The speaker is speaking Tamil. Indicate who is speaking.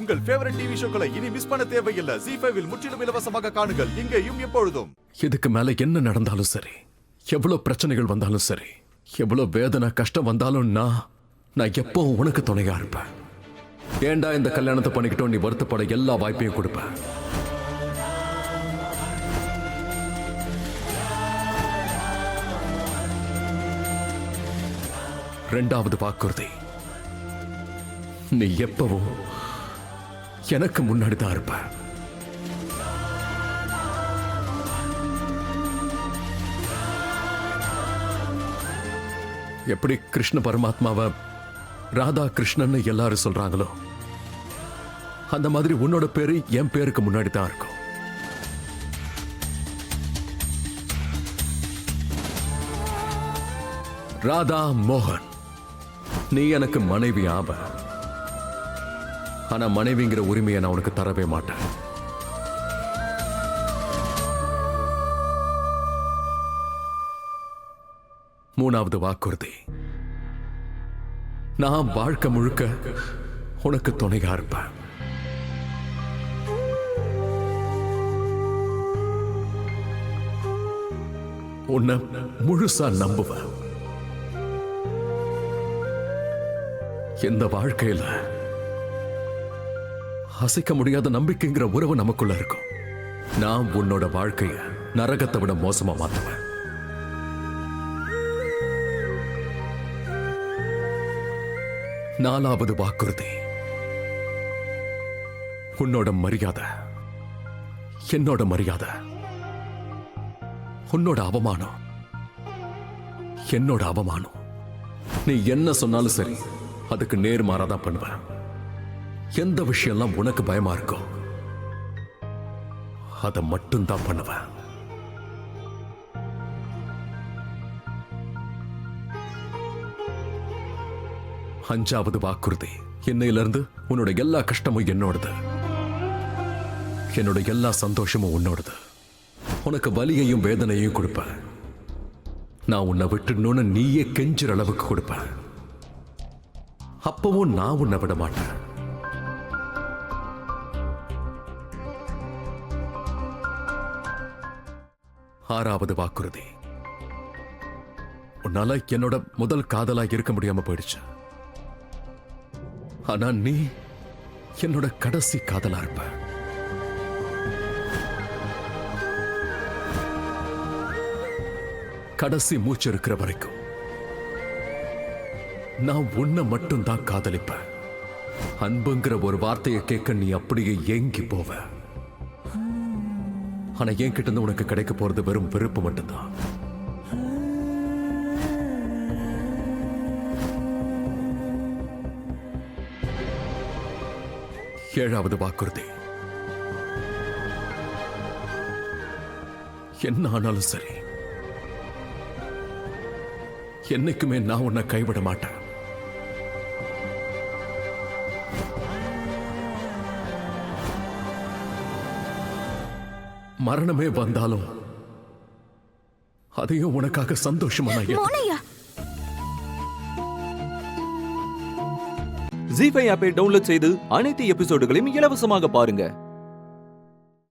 Speaker 1: உங்கள் ஃபேவரட் டிவி ஷோக்களை இனி மிஸ் பண்ண தேவையில்லை. ZEE5 இல் முற்றிலும் இலவசமாக காணுங்கள், இங்கேயும் எப்பொழுதும்.
Speaker 2: இதுக்கு மேல என்ன நடந்தாலும் சரி, எவ்வளவு பிரச்சனைகள் வந்தாலும் சரி, எவ்வளவு வேதனை கஷ்டம் வந்தாலும் நான் எப்பவும் உனக்கு துணையா இருப்பேன். ஏண்டா இந்த கல்யாணத்தை பண்ணிக்கிட்டோம் நீ வருத்தப்பட எல்லா வாய்ப்பையும் கொடுப்பேன். இரண்டாவது வாக்குறுதி, நீ எப்பவும் எனக்கு முன்னாடி தான் இருப்ப. எப்படி கிருஷ்ண பரமாத்மாவை ராதா கிருஷ்ணன் எல்லாரும் சொல்றாங்களோ அந்த மாதிரி உன்னோட பேரு என் பேருக்கு முன்னாடி தான் இருக்கும். ராதா மோகன், நீ எனக்கு மனைவி ஆப, ஆனா மனைவிங்கிற உரிமையை நான் உனக்கு தரவே மாட்டேன். மூணாவது வாக்குறுதி, நான் வாழ்க்கை முழுக்க உனக்கு துணையா இருப்பேன். உன்னை முழுசா நம்புவேன். இந்த வாழ்க்கையில அசைக்க முடியாத நம்பிக்கைங்கிற உறவு நமக்குள்ள இருக்கும். நான் உன்னோட வாழ்க்கைய நரகத்தை விட மோசமா மாத்துவேன். நாலாவது வாக்குறுதி, உன்னோட மரியாதை என்னோட மரியாதை, உன்னோட அவமானம் என்னோட அவமானம். நீ என்ன சொன்னாலும் சரி, அதுக்கு நேர்மாறாதான் பண்ணுவேன். எந்த விஷயம்லாம் உனக்கு பயமா இருக்கோ அதை மட்டும்தான் பண்ணுவேன். அஞ்சாவது வாக்குறுதி, இன்னையிலிருந்து உன்னோட எல்லா கஷ்டமும் என்னோடது, என்னோட எல்லா சந்தோஷமும் உன்னோடது. உனக்கு வலியையும் வேதனையும் கொடுப்பேன். நான் உன்னை விட்டுடணும்னு நீயே கெஞ்சுற அளவுக்கு கொடுப்பேன். அப்பவும் நான் உன்னை விட மாட்டேன். ஆறாவது வாக்குறுதி, உன்னால என்னோட முதல் காதலா இருக்க முடியாம போயிடுச்சு, ஆனா நீ என்னோட கடைசி காதலா இருப்ப. கடைசி மூச்சு இருக்கிற வரைக்கும் நான் உன்னை மட்டும் தான் காதலிப்பேன். அன்புங்கிற ஒரு வார்த்தையை கேட்க நீ அப்படியே ஏங்கி போவ. ஆனா என்கிட்ட இருந்து உனக்கு கிடைக்க போறது வெறும் வெறுப்பு மட்டும்தான். ஏழாவது வாக்குறுதி, என்ன ஆனாலும் சரி, என்னைக்குமே நான் உன்னை கைவிட மாட்டேன். மரணமே வந்தாலும் அதையும் உனக்காக சந்தோஷமா
Speaker 3: ZEE5 ஆப்பை டவுன்லோட் செய்து அனைத்து எபிசோடுகளையும் இலவசமாக பாருங்க.